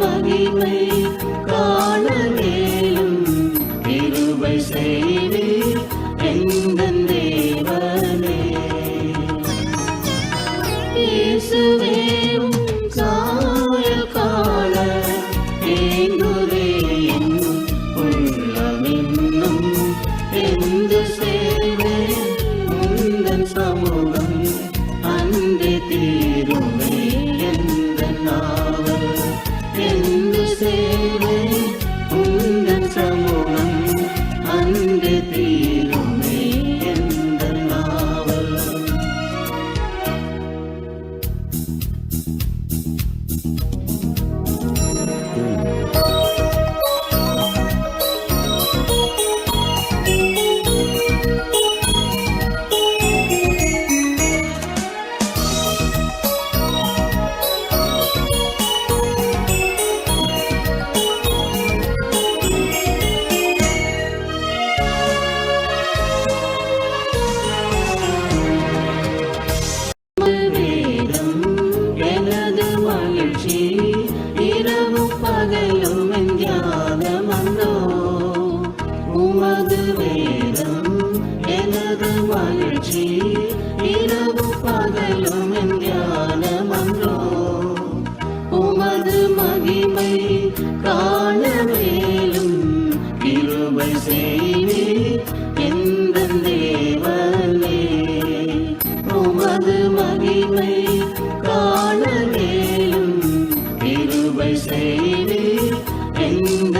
மகிமை காண வேலும் கிருபை செய்வீர் எந்தன் தேவனே. இயேசுவே உம் சாயல் காண ஏங்குதே என் உள்ளமென்னும். எந்து சேவேன் உந்தன் சமூகம் அன்றே தீருமே எந்தன் நாவல். எந்து சேவேன் உந்தன் சமூகம் அன்றே தீருமே எந்தன் நாவல். வேதம் எனது மகிழ்ச்சி இரவும் பகலும் என் தியானமன்றோ. உமது வேதம் எனது மகிழ்ச்சி இரவும் பகலும் என் தியானமன்றோ. உமது மகிமை காண வேலும் கிருபை செய்வீர் எந்தன் தேவனே. உமது மகிமை காண வேலும் கிருபை செய்வீர் எந்த